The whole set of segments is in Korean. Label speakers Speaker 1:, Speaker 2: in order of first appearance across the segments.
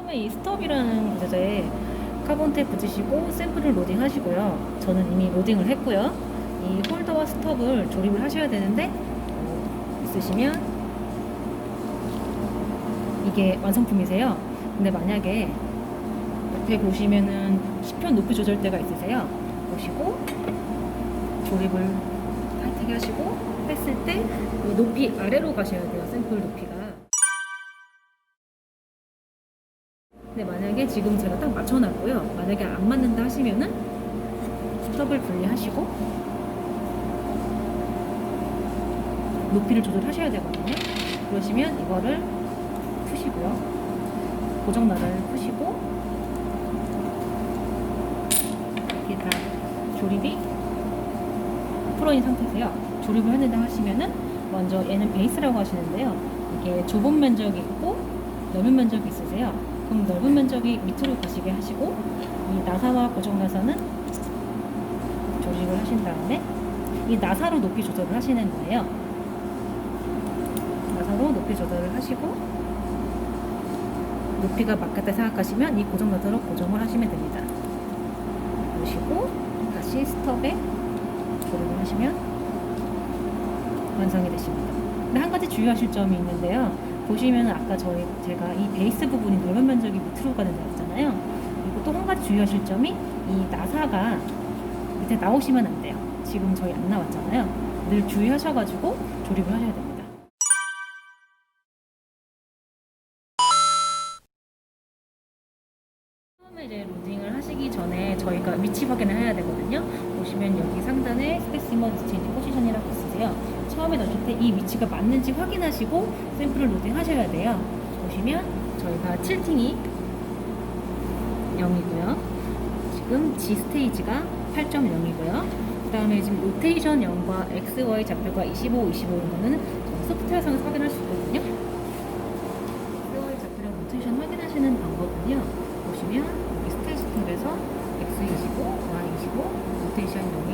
Speaker 1: 처음에 이 스톱이라는 곳에 카본 테이프 붙이시고 샘플을 로딩 하시고요. 저는 이미 로딩을 했고요. 이 홀더와 스톱을 조립을 하셔야 되는데 있으시면 이게 완성품이세요. 근데 만약에 옆에 보시면은 10편 높이 조절대가 있으세요. 보시고 조립을 타이트하게 하시고 했을 때 높이 아래로 가셔야 돼요. 샘플 높이가. 근데 만약에 지금 제가 딱 맞춰놨고요. 만약에 안 맞는다 하시면은 스톱을 분리하시고 높이를 조절하셔야 되거든요. 그러시면 이거를 푸시고요. 고정나라를 푸시고 이게 다 조립이 풀어진 상태세요. 조립을 했는데 하시면은 먼저 얘는 베이스라고 하시는데요. 이게 좁은 면적이 있고 넓은 면적이 있으세요. 그럼 넓은 면적이 밑으로 가시게 하시고 이 나사와 고정 나사는 조립을 하신 다음에 이 나사로 높이 조절을 하시는 거예요. 나사로 높이 조절을 하시고 높이가 맞겠다 생각하시면 이 고정 나사로 고정을 하시면 됩니다. 보시고 다시 스톱에 조립을 하시면 완성이 되십니다. 근데 한 가지 주의하실 점이 있는데요. 보시면 아까 제가 이 베이스 부분이 넓은 면적이 밑으로 가는 데 있잖아요. 그리고 또 한 가지 주의하실 점이 이 나사가 밑에 나오시면 안 돼요. 지금 저희 안 나왔잖아요. 늘 주의하셔가지고 조립을 하셔야 됩니다. 처음에 이제 로딩을 하시기 전에 저희가 위치 확인을 해야 되거든요. 보시면 여기 상단에 스페시먼 디스체인지 포지션이라고 있으세요. 처음에 넣으실 때 이 위치가 맞는지 확인하시고 샘플을 로딩 하셔야 돼요. 보시면 저희가 틸팅이 0이고요. 지금 G 스테이지가 8.0이고요. 그 다음에 지금 로테이션 0과 XY 좌표가 25, 25인 거는 소프트웨어상에서 확인할 수 있거든요. XY 좌표랑 로테이션 확인하시는 방법은요. 보시면 여기 스테이지 탭에서 X25, Y25, 로테이션 0이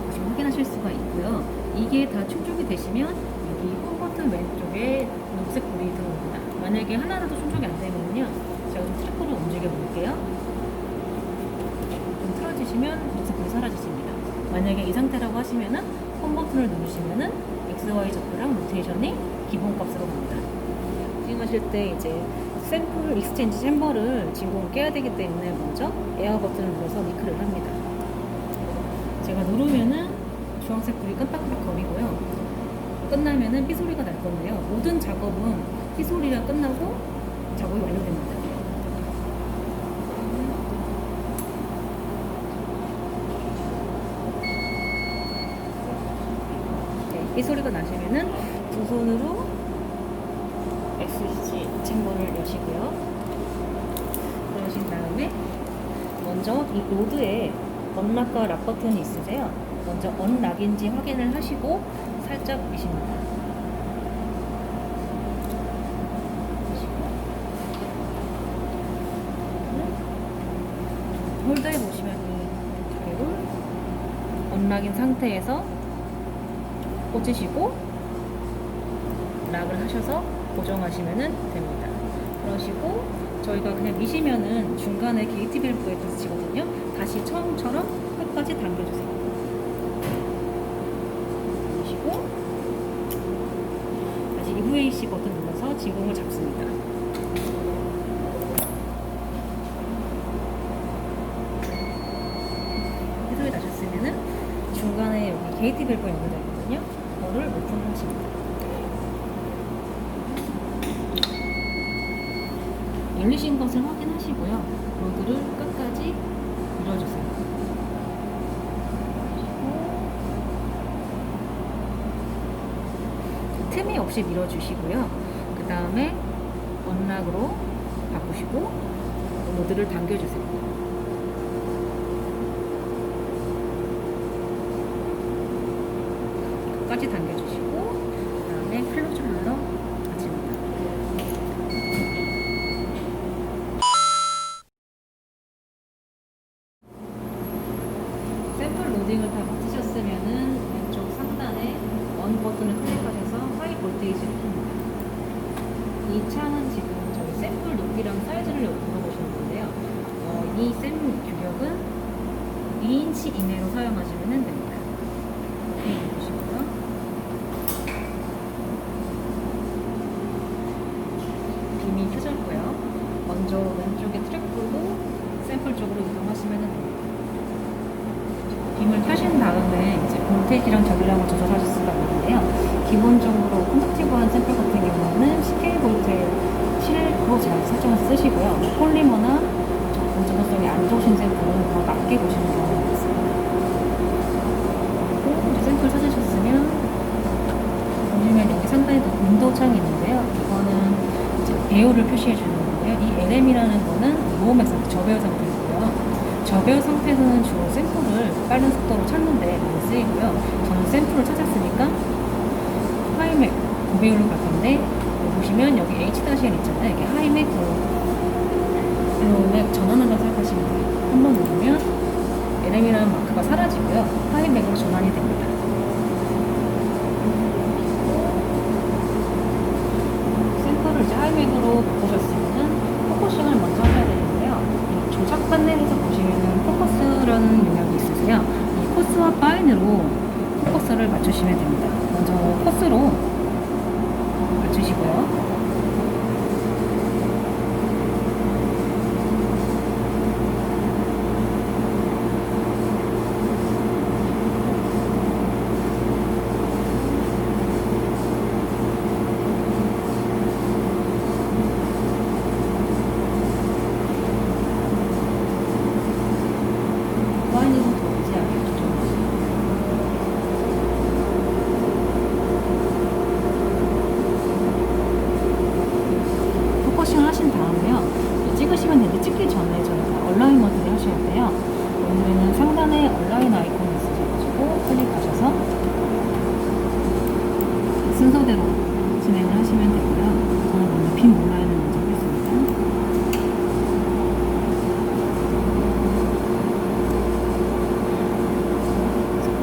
Speaker 1: 보시면 확인하실 수가 있고요. 이게 다 충족이 되시면 여기 홈 버튼 왼쪽에 녹색 불이 들어옵니다. 만약에 하나라도 충족이 안 되면요, 제가 좀 트랙으로 움직여 볼게요. 좀 틀어주시면 녹색 불이 사라지십니다. 만약에 이 상태라고 하시면은 홈 버튼을 누르시면은 XY 좌표랑 로테이션이 기본값으로 갑니다. 진행하실 때 이제 샘플 익스체인지 챔버를 진공을 깨야 되기 때문에 먼저 에어 버튼을 눌러서 리크를 합니다. 제가 누르면은 주황색 불이 깜빡깜빡 거리고요. 끝나면은 삐 소리가 날 건데요. 모든 작업은 삐 소리가 끝나고 작업이 완료됩니다. 네, 삐 소리가 나시면은 두 손으로 XC 챔버를 여시고요. 그러신 다음에 먼저 이 로드에 언락과 락 버튼이 있으세요. 먼저 언락인지 확인을 하시고 살짝 미십니다. 홀더에 보시면 이 왼쪽으로 언락인 상태에서 꽂으시고 락을 하셔서 고정하시면 됩니다. 그러시고 저희가 그냥 미시면은 중간에 게이트 밸브에 부딪히거든요. 다시 처음처럼 끝까지 당겨주세요. 그러시고 다시 EVAC 버튼 눌러서 진공을 잡습니다. 해소이 나셨으면은 중간에 여기 게이트 밸브가 연결되어 있거든요. 그거를 오픈을 하십니다. 열리신 것을 확인하시고요. 로드를 끝까지 밀어주세요. 틈이 없이 밀어주시고요. 그 다음에 언락으로 바꾸시고 로드를 당겨주세요. 끝까지 당겨주시고 그 다음에 클로즈를 눌러 닫힙니다. 샘플 로딩을 다 마치셨으면은 왼쪽 상단에 언 버튼을 클릭하셔서 하이 볼테이지를 킵니다. 이 차는 지금 저희 샘플 높이 규격이랑 사이즈를 물어보시는 건데요. 이 쌤 규격은 2인치 이내로 사용하시면 됩니다. 이렇게 보시고요. 빔이 켜졌고요. 먼저 왼쪽에 트랙볼로 샘플 쪽으로 이동하시면 됩니다. 빔을 켜신 다음에 이제 볼테이지랑 전류량을 조절하실 수가 있는데요. 기본적으로 컨덕티브한 샘플 같은 경우는 10K 볼트에 7로 잘 설정해서 쓰시고요. 폴리머나 전도성이 안 좋으신 샘플은 더 낮게 보시는 경우가 있습니다. 그리고 이제 샘플 찾으셨으면 보시면 여기 상단에 윈도우 창이 있는데요. 이거는 이제 배열을 표시해 주는 건데요. 이 LM이라는 거는 로우맥 상태, 저배열 상태이고요. 저배열 상태에서는 주로 샘플을 빠른 속도로 찾는데 많이 쓰이고요. 저는 샘플을 찾았으니까 하이맥 고배율로 갈 건데 보시면 여기 H-N 있잖아요. 이게 하이맥으로 전환한다고 생각하시면 돼요. 한번 누르면 LM이라는 마크가 사라지고요. 하이맥으로 전환이 됩니다. 샘플을 이제 하이맥으로 바꾸셨으면 포커싱을 먼저 하셔야 되는데요. 이 조작 판넬에서 보시면은 포커스라는 영역이 있으세요. 이 코스와 파인으로 포커스를 맞추시면 됩니다. 먼저 코스로 맞추시고요. 파인으로 돌지 않게 조정하시고 포커싱을 하신 다음에요. 찍으시면 되는데 찍기 전에 저희가 얼라인먼트를 하셔야 돼요. 오늘은 상단에 얼라인 아이콘이 있으셔가지고 클릭하셔서 순서대로 진행을 하시면 되고요. 저는 먼저 빔 온라인을 먼저 하겠습니다.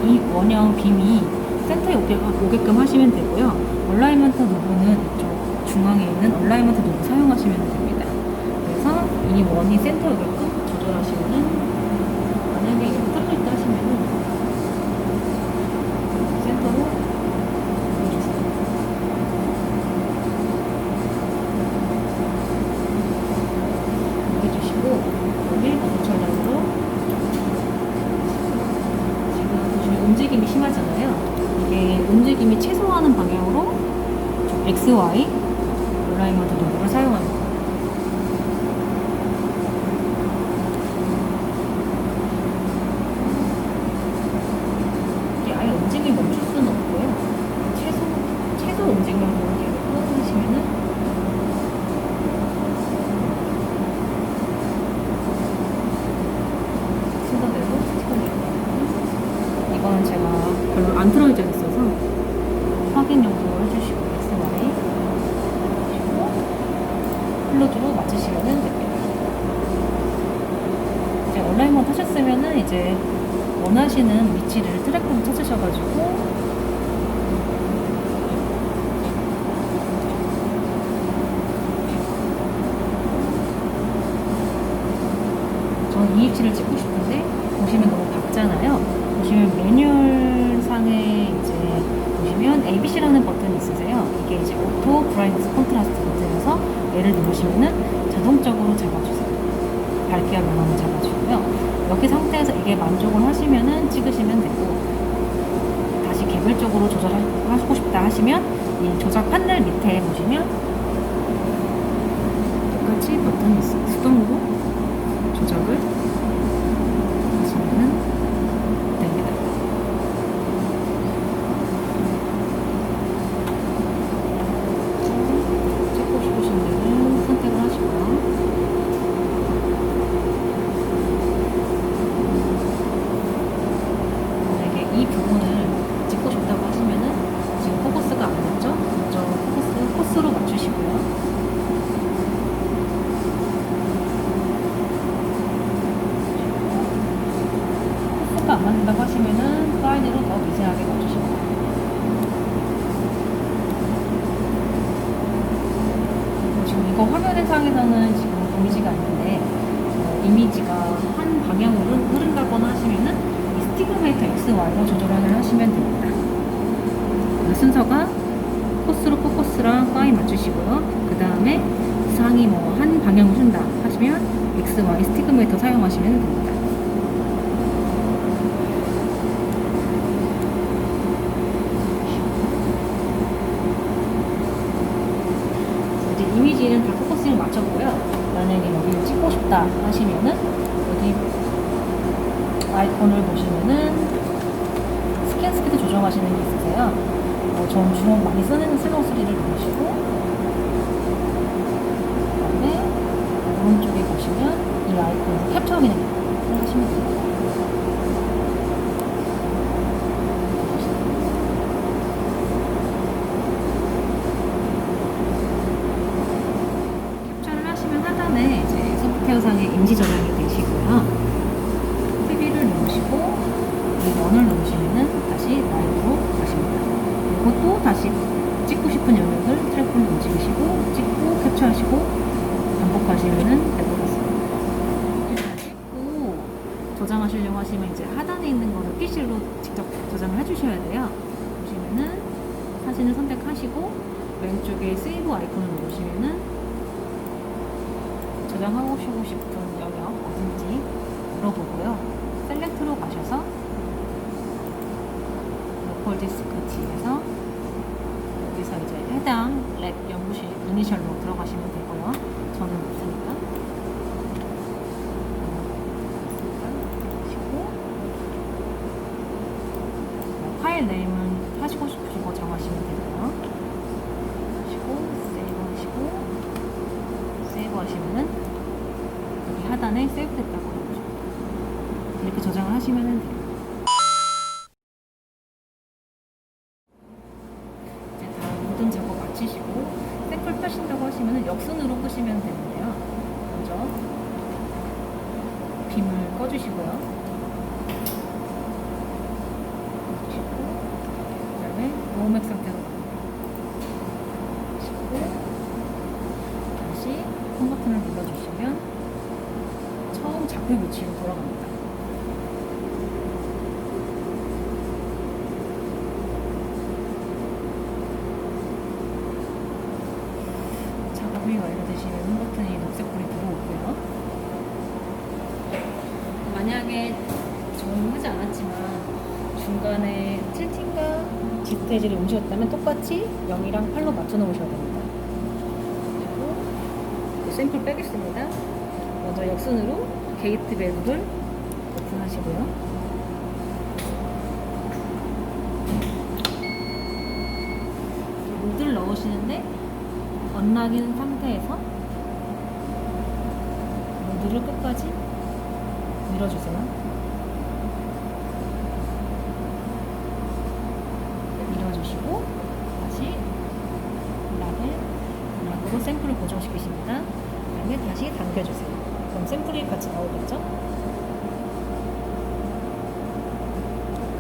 Speaker 1: 이 원형 빔이 센터에 오게끔 하시면 되고요. 얼라인먼트 노브는 이쪽 중앙에 있는 얼라인먼트 노브 사용하시면 됩니다. 그래서 이 원이 센터에 오게끔 조절하시면은 만약에 이렇게 뚫려 있다 하시면은 센터로 올려주세요. 올려주시고 여기 고철량으로 움직임이 심하잖아요. 이게 움직임이 최소화하는 방향으로 X, Y 얼라인먼트 도구를 사용합니다. 이게 아예 움직임이 멈출 수는 없고요. 최소 움직임만 보이게 하시면은 순서대로 이거는 제가 별로 안 틀어져 있어서 확인 용도로 해주시고 XY 해주시고 플러그로 맞추시면 됩니다. 이제 얼라인먼트 하셨으면은 이제 원하시는 위치를 트랙으로 찾으셔가지고 저는 이 위치를 찍고 싶은데 보시면 너무 밝잖아요. 보시면 매뉴얼상에 이제 보시면 ABC라는 버튼이 있으세요. 이게 이제 오토 브라이트니스 콘트라스트 버튼에서 얘를 누르시면은 자동적으로 잡아주세요. 밝기와 명암을 잡아주고요. 여기 상태에서 이게 만족을 하시면은 찍으시면 되고 다시 개별적으로 조절하고 싶다 하시면 이 조작 판넬 밑에 보시면 똑같이 버튼이 있어요. 수동으로 조작을 하시면은 됩니다. 찍고 싶으신 데는 선택을 하시고요. 만약에 이 부분을 찍고 싶다고 하시면은 지금 포커스가 안 됐죠? 먼저 코스로 맞추시고요. 이거 화면상에서는 지금 보이지가 않는데 이미지가 한 방향으로 흐른다거나 하시면은 이 스티그메이터 XY로 조절을 하시면 됩니다. 순서가 코스로 포커스랑 파이 맞추시고요. 그 다음에 이상이 뭐 한 방향으로 흐른다 하시면 XY 스티그메이터 사용하시면 됩니다. 이제 이미지는 다 포커싱을 맞췄고요. 만약에 여기를 찍고 싶다 하시면은 여기 아이콘을 보시면은 스캔 스피드 조정하시는 게 있으세요. 전 주로 많이 쓰는 슬로우 3를 누르시고 그다음에 오른쪽에 보시면 이 아이콘에서 캡처 기능을 하시면 됩니다. 캡처를 하시면 하단에 이제 소프트웨어상의 임시 저장이 되시고요. TV를 누르시고 이 원을 누르시면은 다시 라이브로 가십니다. 그리고 또 다시 찍고 싶은 영역을 트래프를 움직이시고 찍고 캡처하시고 반복하시면은 될 것 같습니다. 찍고 저장하시려고 하시면 이제 하단에 있는 거를 PC로 직접 저장을 해주셔야 돼요. 보시면은 사진을 선택하시고 왼쪽에 세이브 아이콘을 누르시면은 저장하고 싶은 영역 어딘지 물어보고요. 셀렉트로 가셔서 로컬 디스크 D에서 여기서 이제 해당 랩 연구실 이니셜로 들어가시면 되고요. 저는 없으니까. 하시고 파일 네임은 하시고 싶으신 거 정하시면 되고요. 하시고 세이브 하시면은 여기 하단에 세이브 됐다고 나오죠. 이렇게 저장을 하시면 돼요. 이제 다 모든 작업 마치시고 샘플 펴신다고 하시면 역순으로 끄시면 되는데요. 먼저 빔을 꺼주시고요. 그 다음에 노맥 상태로 가시고 다시 홈 버튼을 눌러주시면 처음 작품 위치로 돌아갑니다. 작업이 완료되시면 홈 버튼이 녹색불이 들어오고요. 만약에 적용하지 않았지만 중간에 틸팅과 디스테이지를 옮기셨다면 똑같이 0이랑 8로 맞춰 놓으셔야 됩니다. 그리고 샘플 빼겠습니다. 먼저 역순으로 게이트 밸브를 오픈하시고요. 모드를 넣으시는데 언락인 상태에서 모드를 끝까지 밀어주세요. 밀어주시고 다시 락으로 샘플을 고정시키십니다. 그 다음에 다시 당겨주세요. 그럼 샘플이 같이 나오겠죠?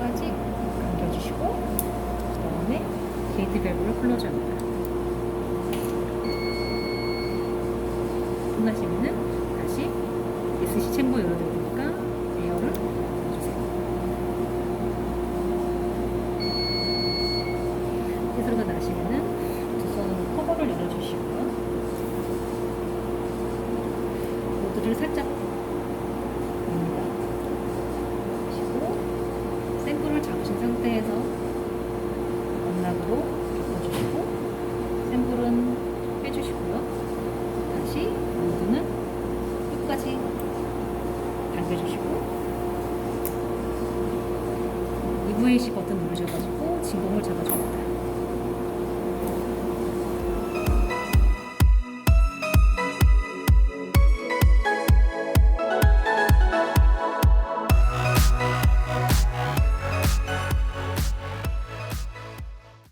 Speaker 1: 끝까지 당겨주시고 그 다음에 게이트 밸브를 클로즈합니다. 끝나시면은 다시 SC 챔버 열어드릴 테니까 에어를 넣어주세요. 해소가 나시면은 두 손으로 커버를 열어주시고요. 모드를 살짝 냅니다. 그리고 샘플을 잡으신 상태에서